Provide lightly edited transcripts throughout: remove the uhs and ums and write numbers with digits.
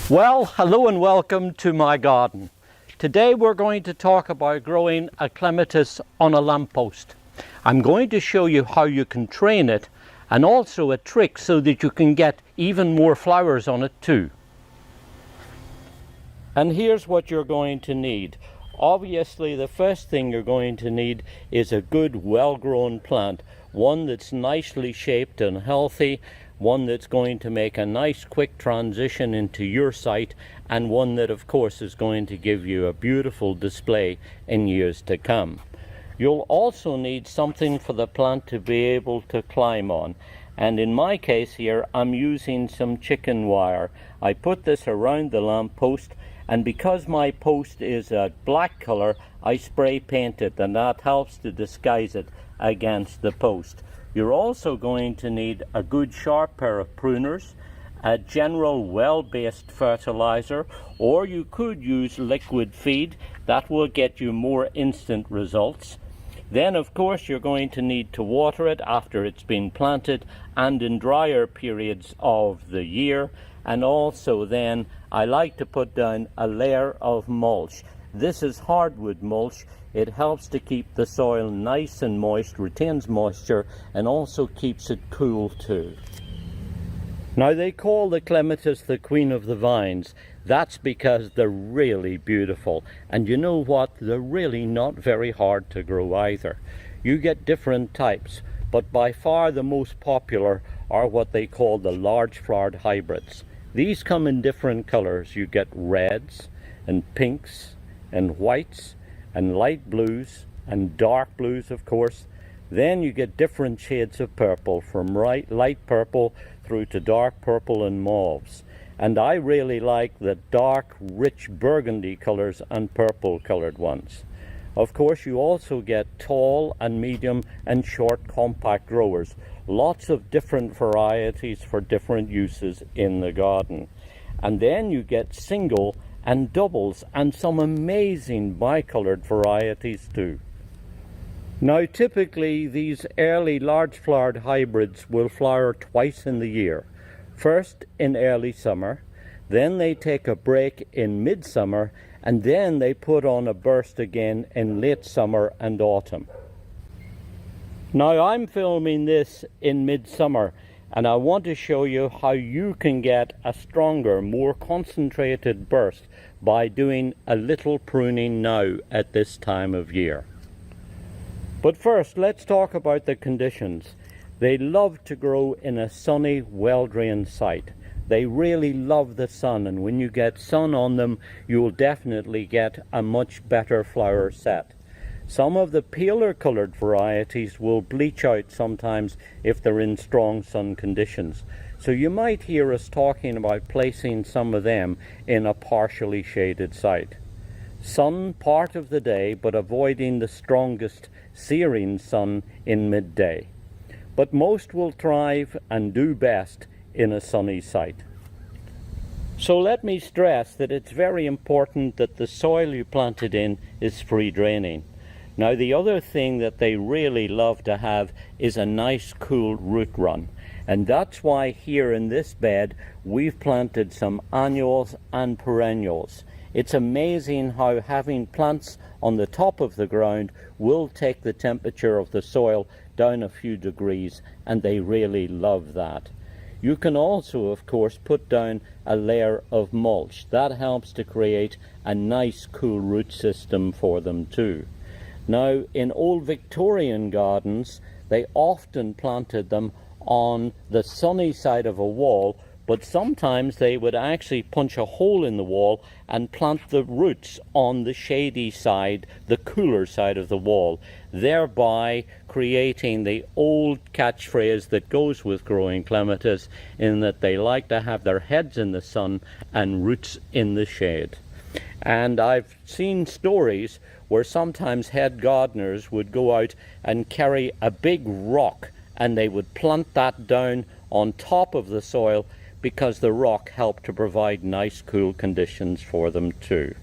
Well, hello and welcome to my garden. Today we're going to talk about growing a clematis on a lamppost. I'm going to show you how you can train it and also a trick so that you can get even more flowers on it too. And here's what you're going to need. Obviously, the first thing you're going to need is a good well-grown plant, one that's nicely shaped and healthy, one that's going to make a nice quick transition into your site, and one that of course is going to give you a beautiful display in years to come. You'll also need something for the plant to be able to climb on, and in my case here I'm using some chicken wire. I put this around the lamp post, and because my post is a black color, I spray paint it, and that helps to disguise it against the post. You're also going to need a good sharp pair of pruners, a general well-based fertilizer, or you could use liquid feed. That will get you more instant results. Then of course you're going to need to water it after it's been planted and in drier periods of the year. And also then I like to put down a layer of mulch. This is hardwood mulch. It helps to keep the soil nice and moist, retains moisture, and also keeps it cool too. Now they call the clematis the queen of the vines. That's because they're really beautiful. And you know what? They're really not very hard to grow either. You get different types, but by far the most popular are what they call the large flowered hybrids. These come in different colors. You get reds and pinks and whites and light blues and dark blues, of course. Then you get different shades of purple, from light purple through to dark purple and mauves. And I really like the dark, rich burgundy colors and purple colored ones. Of course, you also get tall and medium and short compact growers. Lots of different varieties for different uses in the garden. And then you get single and doubles and some amazing bicolored varieties too. Now typically these early large flowered hybrids will flower twice in the year. First in early summer, then they take a break in midsummer, and then they put on a burst again in late summer and autumn. Now I'm filming this in midsummer, and I want to show you how you can get a stronger, more concentrated burst by doing a little pruning now at this time of year. But first, let's talk about the conditions. They love to grow in a sunny, well-drained site. They really love the sun, and when you get sun on them, you'll definitely get a much better flower set. Some of the paler colored varieties will bleach out sometimes if they're in strong sun conditions. So you might hear us talking about placing some of them in a partially shaded site. Sun part of the day, but avoiding the strongest searing sun in midday. But most will thrive and do best in a sunny site. So let me stress that it's very important that the soil you plant it in is free draining. Now the other thing that they really love to have is a nice cool root run, and that's why here in this bed we've planted some annuals and perennials. It's amazing how having plants on the top of the ground will take the temperature of the soil down a few degrees, and they really love that. You can also of course put down a layer of mulch. That helps to create a nice cool root system for them too. Now, in old Victorian gardens, they often planted them on the sunny side of a wall, but sometimes they would actually punch a hole in the wall and plant the roots on the shady side, the cooler side of the wall, thereby creating the old catchphrase that goes with growing clematis, in that they like to have their heads in the sun and roots in the shade. And I've seen stories where sometimes head gardeners would go out and carry a big rock, and they would plant that down on top of the soil because the rock helped to provide nice cool conditions for them too.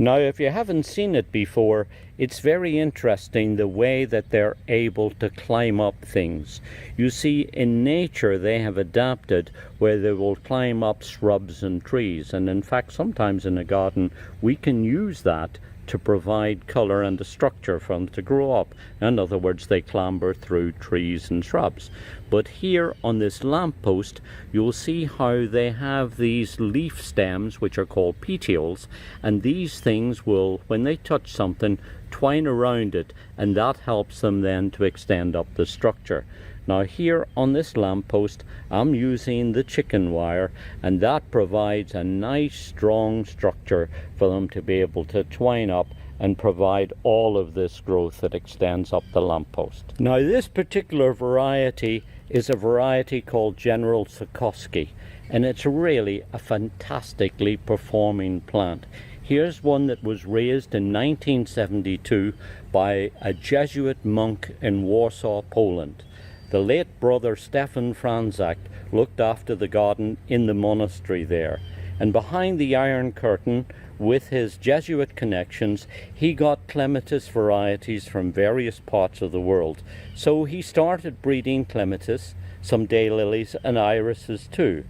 Now, if you haven't seen it before, it's very interesting the way that they're able to climb up things. You see, in nature they have adapted where they will climb up shrubs and trees, and in fact sometimes in a garden we can use that to provide colour and a structure for them to grow up. In other words, they clamber through trees and shrubs. But here on this lamppost, you'll see how they have these leaf stems, which are called petioles, and these things will, when they touch something, twine around it, and that helps them then to extend up the structure. Now here on this lamppost, I'm using the chicken wire, and that provides a nice strong structure for them to be able to twine up and provide all of this growth that extends up the lamppost. Now this particular variety is a variety called General Sikorsky, and it's really a fantastically performing plant. Here's one that was raised in 1972 by a Jesuit monk in Warsaw, Poland. The late brother Stefan Franzak looked after the garden in the monastery there, and behind the Iron Curtain, with his Jesuit connections, he got Clematis varieties from various parts of the world. So he started breeding Clematis, some daylilies and irises too.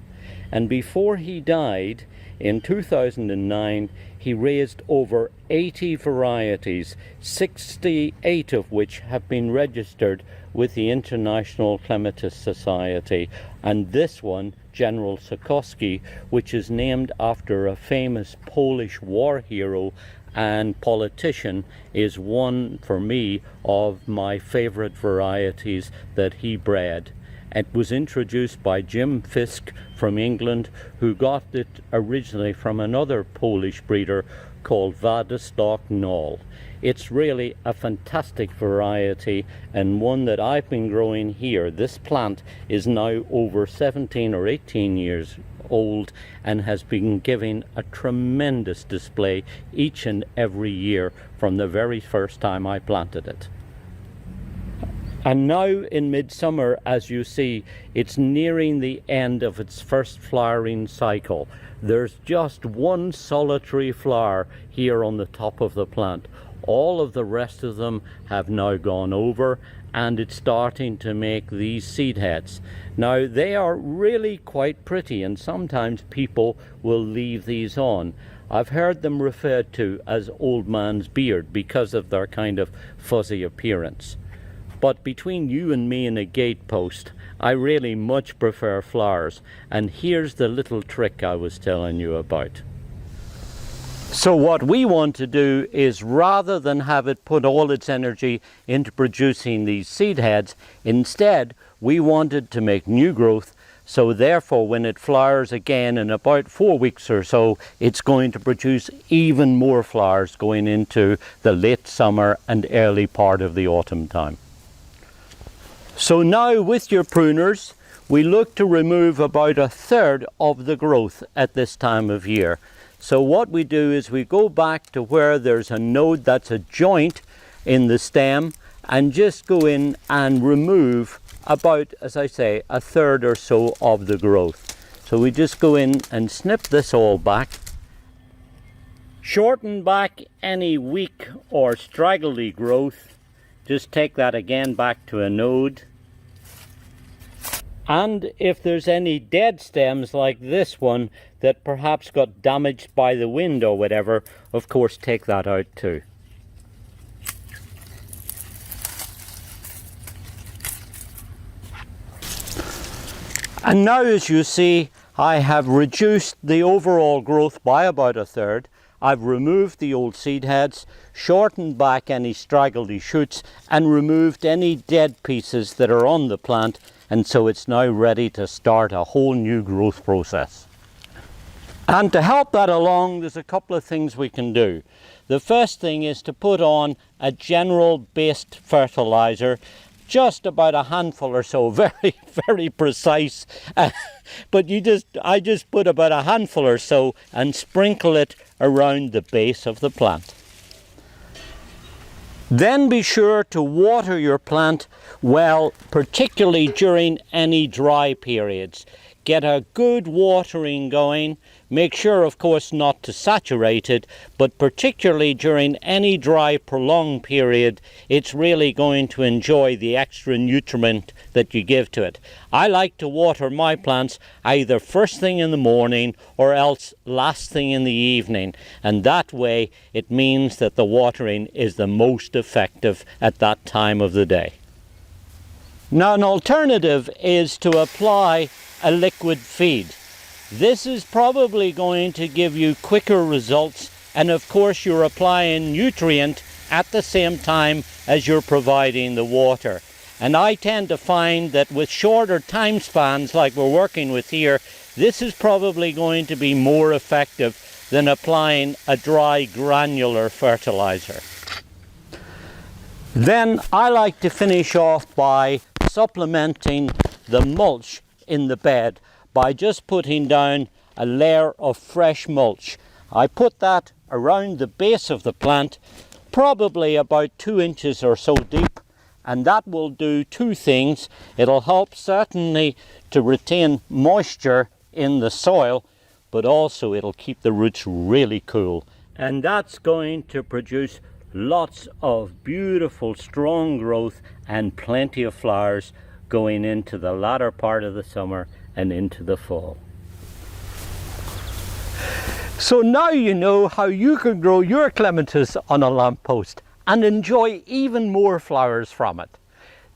And before he died, in 2009, he raised over 80 varieties, 68 of which have been registered with the International Clematis Society, and this one, General Sikorsky, which is named after a famous Polish war hero and politician, is one for me of my favorite varieties that he bred. It was introduced by Jim Fisk from England, who got it originally from another Polish breeder called Władysław Knoll. It's really a fantastic variety, and one that I've been growing here. This plant is now over 17 or 18 years old and has been giving a tremendous display each and every year from the very first time I planted it. And now in midsummer, as you see, it's nearing the end of its first flowering cycle. There's just one solitary flower here on the top of the plant. All of the rest of them have now gone over, and it's starting to make these seed heads. Now they are really quite pretty, and sometimes people will leave these on. I've heard them referred to as old man's beard because of their kind of fuzzy appearance. But between you and me and a gatepost, I really much prefer flowers, and here's the little trick I was telling you about. So what we want to do is, rather than have it put all its energy into producing these seed heads, instead we wanted to make new growth, so therefore when it flowers again in about 4 weeks or so, it's going to produce even more flowers going into the late summer and early part of the autumn time. So now with your pruners, we look to remove about 1/3 of the growth at this time of year. So what we do is we go back to where there's a node that's a joint in the stem, and just go in and remove about, as I say, 1/3 or so of the growth. So we just go in and snip this all back. Shorten back any weak or straggly growth. Just take that again back to a node. And if there's any dead stems like this one that perhaps got damaged by the wind or whatever, of course take that out too. And now, as you see, I have reduced the overall growth by about 1/3. I've removed the old seed heads, shortened back any straggly shoots, and removed any dead pieces that are on the plant, and so it's now ready to start a whole new growth process. And to help that along, there's a couple of things we can do. The first thing is to put on a general based fertilizer, just about a handful or so, very precise. But I just put about a handful or so and sprinkle it around the base of the plant. Then be sure to water your plant well, particularly during any dry periods. get a good watering going. Make sure, of course, not to saturate it, but particularly during any dry prolonged period, it's really going to enjoy the extra nutriment that you give to it. I like to water my plants either first thing in the morning or else last thing in the evening, and that way it means that the watering is the most effective at that time of the day. Now, an alternative is to apply a liquid feed. This is probably going to give you quicker results, and of course you're applying nutrient at the same time as you're providing the water. And I tend to find that with shorter time spans like we're working with here, this is probably going to be more effective than applying a dry granular fertilizer. Then I like to finish off by supplementing the mulch in the bed by just putting down a layer of fresh mulch. I put that around the base of the plant, probably about 2 inches or so deep, and that will do two things. It'll help certainly to retain moisture in the soil, but also it'll keep the roots really cool, and that's going to produce lots of beautiful strong growth and plenty of flowers going into the latter part of the summer and into the fall. So now you know how you can grow your clematis on a lamppost and enjoy even more flowers from it.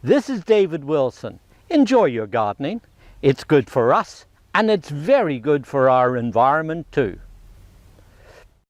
This is David Wilson. Enjoy your gardening. It's good for us, and it's very good for our environment too.